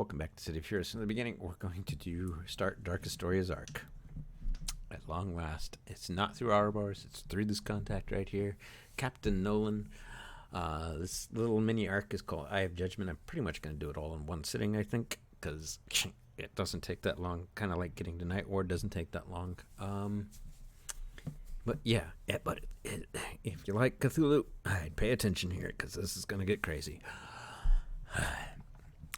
Welcome back to City of Heroes. In the beginning, we're going to start Darkest Stories arc. At long last, it's not through Ouroboros, it's through this contact right here, Captain Nolan. This little mini arc is called Eye of Judgment. I'm pretty much going to do it all in one sitting, I think, because it doesn't take that long. Kind of like getting to Night Ward doesn't take that long. But if you like Cthulhu, I'd pay attention here because this is going to get crazy.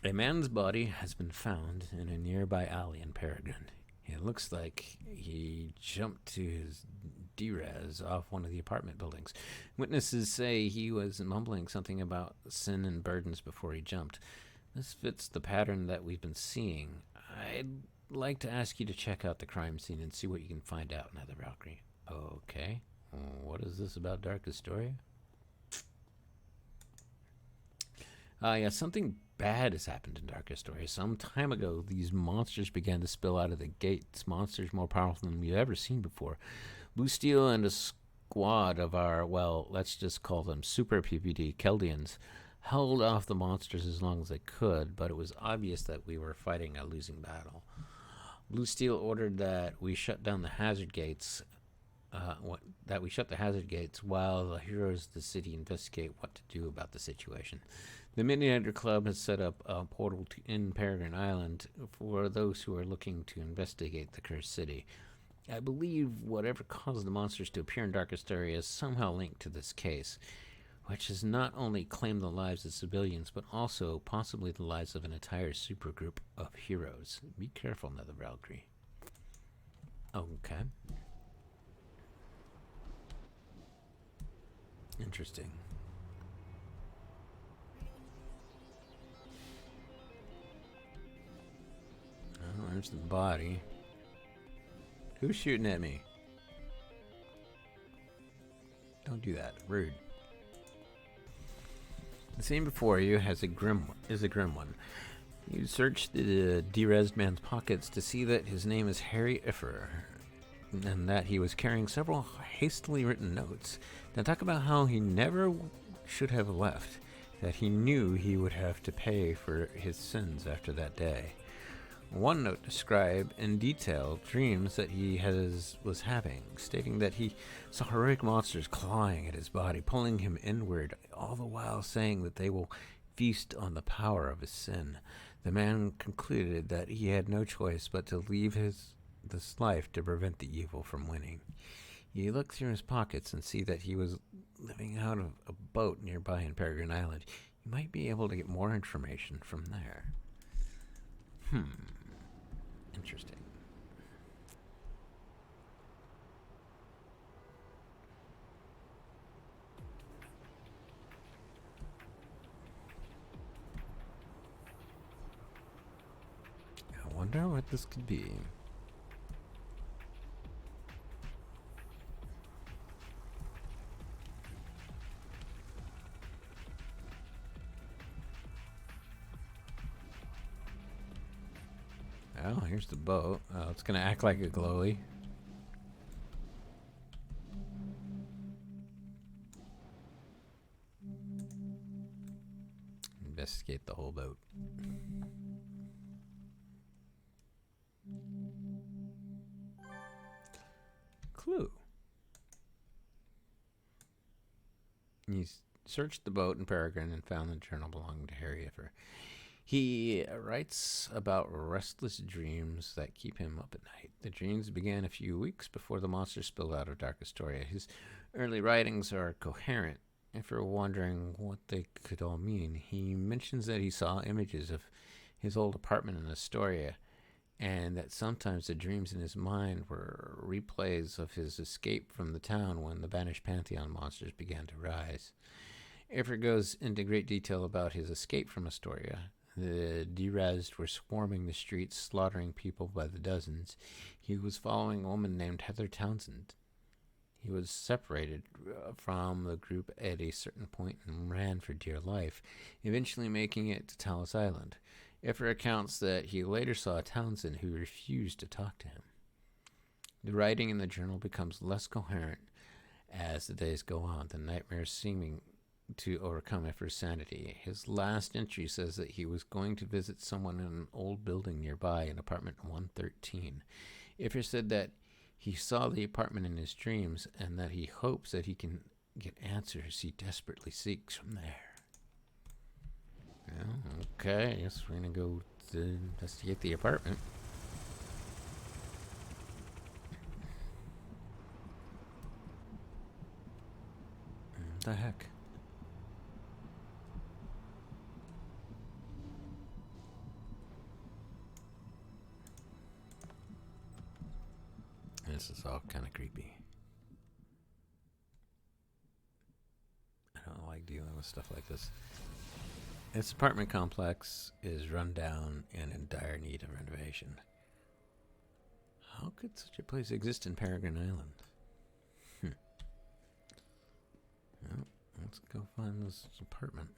A man's body has been found in a nearby alley in Peregrine. It looks like he jumped to his D-res off one of the apartment buildings. Witnesses say he was mumbling something about sin and burdens before he jumped. This fits the pattern that we've been seeing. I'd like to ask you to check out the crime scene and see what you can find out, Nether Valkyrie. Okay. What is this about Darkest Story? Something bad has happened in Darkest Story. Some time ago, these monsters began to spill out of the gates. Monsters more powerful than we've ever seen before. Blue Steel and a squad of our, well, let's just call them Super PPD Keldians, held off the monsters as long as they could, but it was obvious that we were fighting a losing battle. Blue Steel ordered that we shut down the hazard gates. While the heroes of the city investigate what to do about the situation. The Midnighter Club has set up a portal in Peregrine Island for those who are looking to investigate the cursed city. I believe whatever caused the monsters to appear in Darkest Story is somehow linked to this case, which has not only claimed the lives of civilians, but also possibly the lives of an entire supergroup of heroes. Be careful, Nether Valkyrie. Okay. Interesting. Oh, there's the body. Who's shooting at me? Don't do that. Rude. The scene before you is a grim one. You search the derezed man's pockets to see that his name is Harry Iffer, and that he was carrying several hastily written notes that talk about how he never should have left, that he knew he would have to pay for his sins after that day. One note described in detail dreams that he was having, stating that he saw horrific monsters clawing at his body, pulling him inward, all the while saying that they will feast on the power of his sin. The man concluded that he had no choice but to leave this life to prevent the evil from winning. You look through his pockets and see that he was living out of a boat nearby in Peregrine Island. You might be able to get more information from there. Interesting. I wonder what this could be. Oh, here's the boat. Oh, it's going to act like a glowy. Investigate the whole boat. Clue. You searched the boat in Peregrine and found the journal belonging to Harry Iffer. He writes about restless dreams that keep him up at night. The dreams began a few weeks before the monsters spilled out of Darkest Story. His early writings are coherent. If you're wondering what they could all mean, he mentions that he saw images of his old apartment in Astoria, and that sometimes the dreams in his mind were replays of his escape from the town when the banished Pantheon monsters began to rise. Iffer goes into great detail about his escape from Astoria. The derezed were swarming the streets, slaughtering people by the dozens. He was following a woman named Heather Townsend. He was separated from the group at a certain point and ran for dear life, eventually making it to Talos Island. Iffer recounts that he later saw Townsend, who refused to talk to him. The writing in the journal becomes less coherent as the days go on, the nightmares seeming to overcome effort's sanity. His last entry says that he was going to visit someone in an old building nearby in apartment 113. Iffer said that he saw the apartment in his dreams and that he hopes that he can get answers he desperately seeks from there. Well, okay, I guess we're going to go to investigate the apartment. What the heck? This is all kind of creepy. I don't like dealing with stuff like this. This apartment complex is run down and in dire need of renovation. How could such a place exist in Peregrine Island? Well, let's go find this apartment.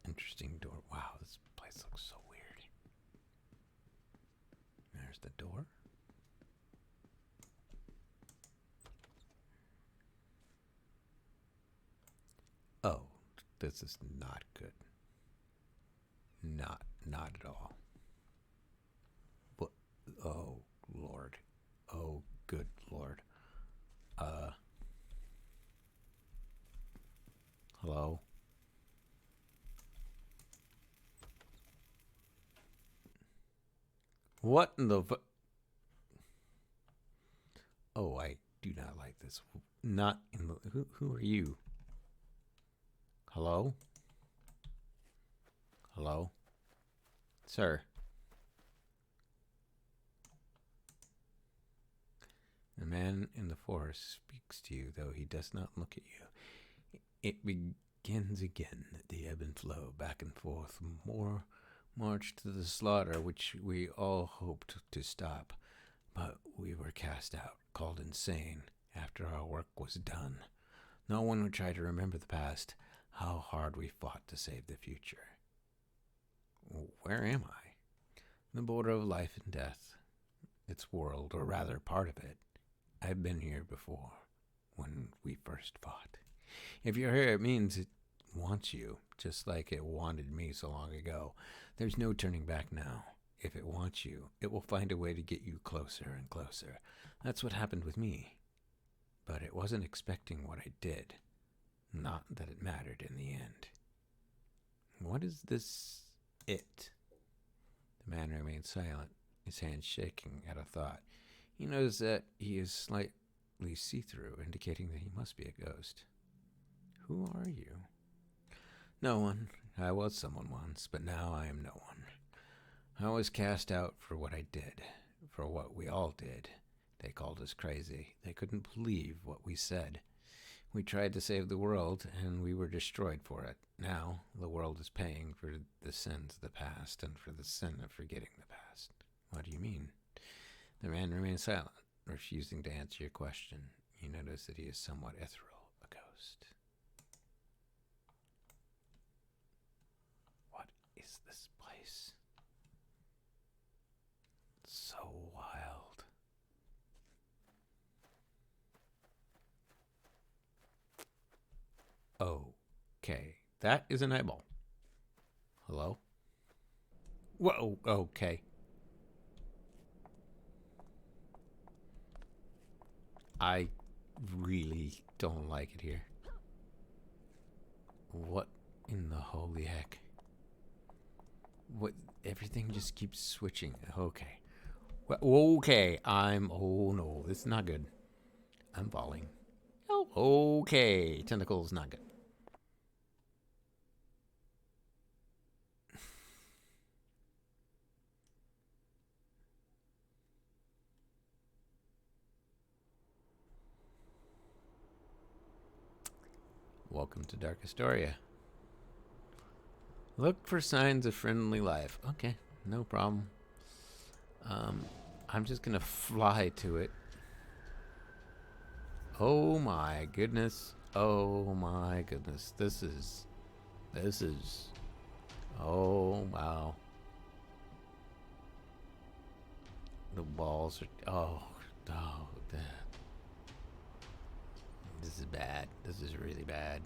Interesting door. Wow, this place looks so weird. There's the door. Oh, this is not good. Not at all. What? Oh, Lord. Oh, good Lord. Hello? What in the... Oh, I do not like this. Not in the... Who are you? Hello? Hello? Sir? The man in the forest speaks to you, though he does not look at you. It begins again, the ebb and flow, back and forth, more march to the slaughter, which we all hoped to stop. But we were cast out, called insane, after our work was done. No one would try to remember the past, how hard we fought to save the future. Where am I? The border of life and death. Its world, or rather part of it. I've been here before, when we first fought. If you're here, it means it wants you, just like it wanted me so long ago. There's no turning back now. If it wants you, it will find a way to get you closer and closer. That's what happened with me. But it wasn't expecting what I did. Not that it mattered in the end. What is this it? The man remained silent, his hands shaking at a thought. He knows that he is slightly see-through, indicating that he must be a ghost. Who are you? No one. I was someone once, but now I am no one. I was cast out for what I did, for what we all did. They called us crazy. They couldn't believe what we said. We tried to save the world, and we were destroyed for it. Now, the world is paying for the sins of the past and for the sin of forgetting the past. What do you mean? The man remained silent, refusing to answer your question. You notice that he is somewhat ethereal, a ghost. What is this place? So wild. Okay, that is an eyeball. Hello? Whoa, okay. I really don't like it here. What in the holy heck? What? Everything just keeps switching. Okay. Well, okay, oh no, this is not good. I'm falling. Oh, okay. Tentacles, not good. Welcome to Dark Astoria. Look for signs of friendly life. Okay, no problem. I'm just gonna fly to it. Oh my goodness. Oh my goodness. This is. Oh wow. The balls are. Oh, that. This This is bad. This is really bad.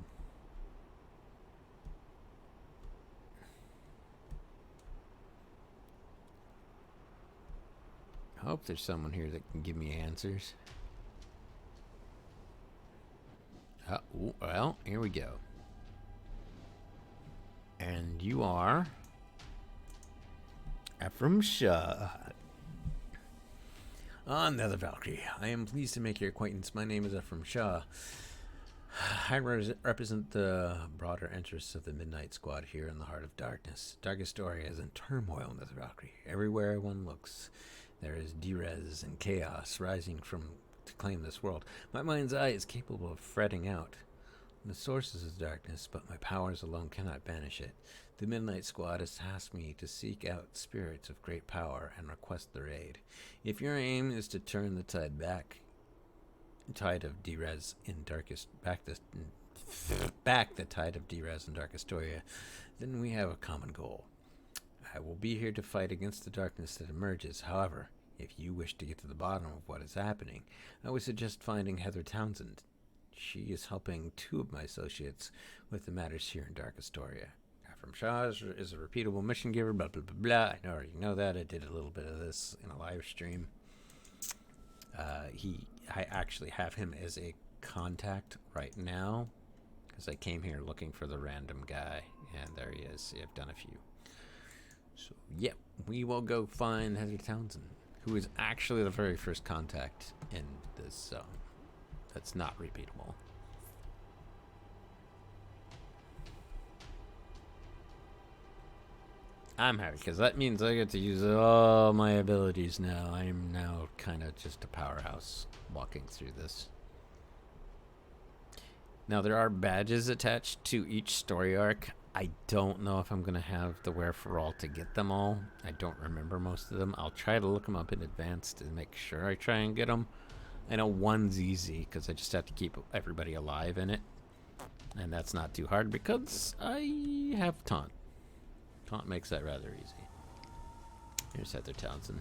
I hope there's someone here that can give me answers. Well, here we go. And you are Ephraim Shaw. Nether Valkyrie. I am pleased to make your acquaintance. My name is Ephraim Shaw. I represent the broader interests of the Midnight Squad here in the heart of darkness. Darkastoria is in turmoil, Nether Valkyrie. Everywhere one looks, there is derez and chaos rising to claim this world. My mind's eye is capable of fretting out the sources of darkness, but my powers alone cannot banish it. The Midnight Squad has tasked me to seek out spirits of great power and request their aid. If your aim is to turn the tide of derez in back the tide of derez in Darkastoria, then we have a common goal. I will be here to fight against the darkness that emerges. However, if you wish to get to the bottom of what is happening, I would suggest finding Heather Townsend. She is helping 2 of my associates with the matters here in Darkastoria. Ephraim Shaw is a repeatable mission giver, blah, blah, blah, blah. I already know that. I did a little bit of this in a live stream. I actually have him as a contact right now because I came here looking for the random guy, and there he is. I've done a few. So, yep, we will go find Heather Townsend, who is actually the very first contact in this zone. That's not repeatable. I'm happy because that means I get to use all my abilities now. I am now kind of just a powerhouse walking through this. Now, there are badges attached to each story arc. I don't know if I'm going to have the wherefore to get them all. I don't remember most of them. I'll try to look them up in advance to make sure I try and get them. I know one's easy because I just have to keep everybody alive in it. And that's not too hard because I have Taunt. Taunt makes that rather easy. Here's Heather Townsend.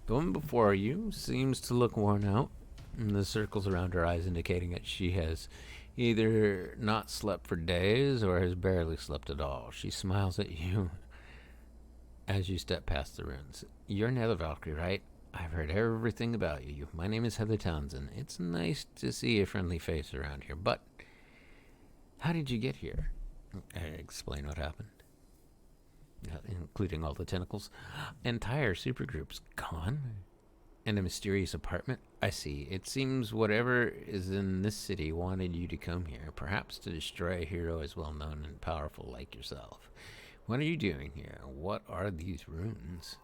The woman before you seems to look worn out, and the circles around her eyes indicating that she has either not slept for days or has barely slept at all. She smiles at you as you step past the ruins. You're Nether Valkyrie, right? I've heard everything about you. My name is Heather Townsend. It's nice to see a friendly face around here, but how did you get here? Explain what happened. Including all the tentacles. Entire supergroups gone? And a mysterious apartment? I see. It seems whatever is in this city wanted you to come here, perhaps to destroy a hero as well known and powerful like yourself. What are you doing here? What are these runes?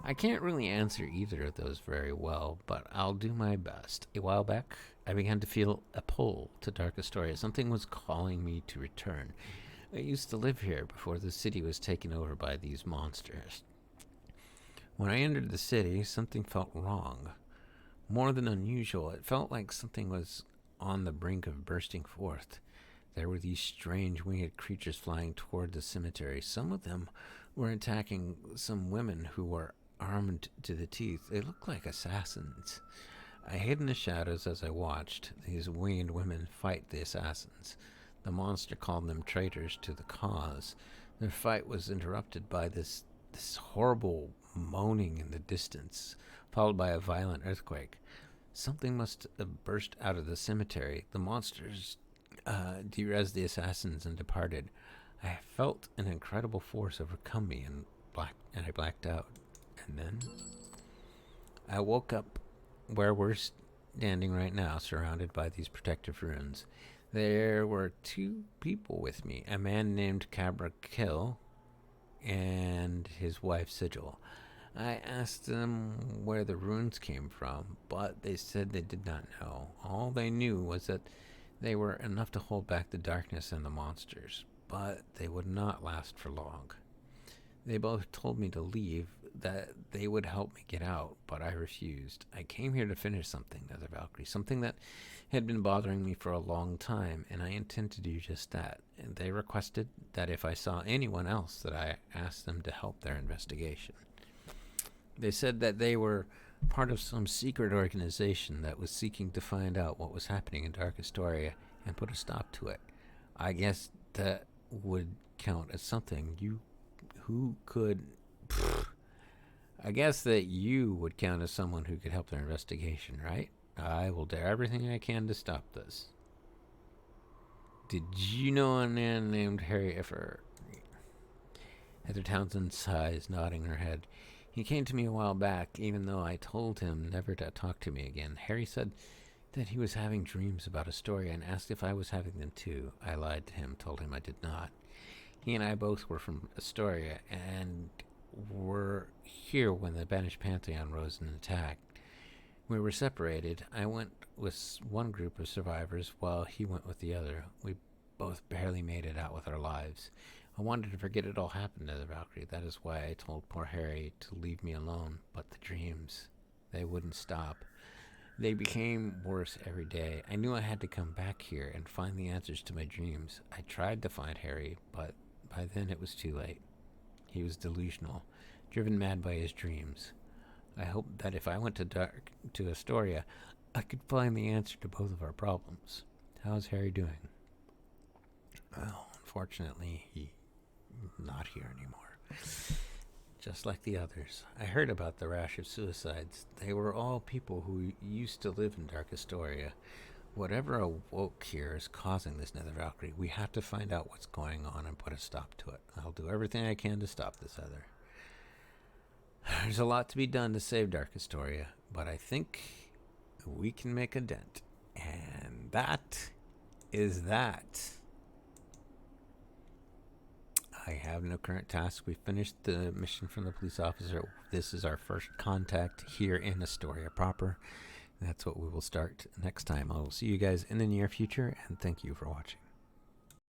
I can't really answer either of those very well, but I'll do my best. A while back, I began to feel a pull to Darkastoria. Something was calling me to return. I used to live here before the city was taken over by these monsters. When I entered the city, something felt wrong. More than unusual, it felt like something was on the brink of bursting forth. There were these strange winged creatures flying toward the cemetery. Some of them were attacking some women who were armed to the teeth. They looked like assassins. I hid in the shadows as I watched these winged women fight the assassins. The monster called them traitors to the cause. Their fight was interrupted by this horrible moaning in the distance, followed by a violent earthquake. Something must have burst out of the cemetery. The monsters derez the assassins and departed. I felt an incredible force overcome me and I blacked out. And then I woke up where we're standing right now, surrounded by these protective ruins. There were 2 people with me, a man named Cabra Kill and his wife Sigil. I asked them where the runes came from, but they said they did not know. All they knew was that they were enough to hold back the darkness and the monsters, but they would not last for long. They both told me to leave, that they would help me get out, but I refused. I came here to finish something, Nether Valkyrie, something that had been bothering me for a long time, and I intend to do just that. And they requested that if I saw anyone else, that I ask them to help their investigation. They said that they were part of some secret organization that was seeking to find out what was happening in Dark Astoria and put a stop to it. I guess that would count as something you who could. I guess that you would count as someone who could help their investigation, right? I will do everything I can to stop this. Did you know a man named Harry Effer? Heather Townsend sighs, nodding her head. He came to me a while back, even though I told him never to talk to me again. Harry said that he was having dreams about Astoria and asked if I was having them too. I lied to him, told him I did not. He and I both were from Astoria and were here when the Banished Pantheon rose and attacked. We were separated. I went with one group of survivors while he went with the other. We both barely made it out with our lives. I wanted to forget it all happened to the Valkyrie. That is why I told poor Harry to leave me alone. But the dreams, they wouldn't stop. They became worse every day. I knew I had to come back here and find the answers to my dreams. I tried to find Harry, but by then it was too late. He was delusional, driven mad by his dreams. I hoped that if I went to Astoria, I could find the answer to both of our problems. How's Harry doing? Well, unfortunately, he's not here anymore. Just like the others. I heard about the rash of suicides. They were all people who used to live in Dark Astoria. Whatever awoke here is causing this Nether Valkyrie. We have to find out what's going on and put a stop to it. I'll do everything I can to stop this other. There's a lot to be done to save Dark Astoria, but I think we can make a dent. And that is that. I have no current task. We finished the mission from the police officer. This is our first contact here in Astoria proper. That's what we will start next time. I will see you guys in the near future, and thank you for watching.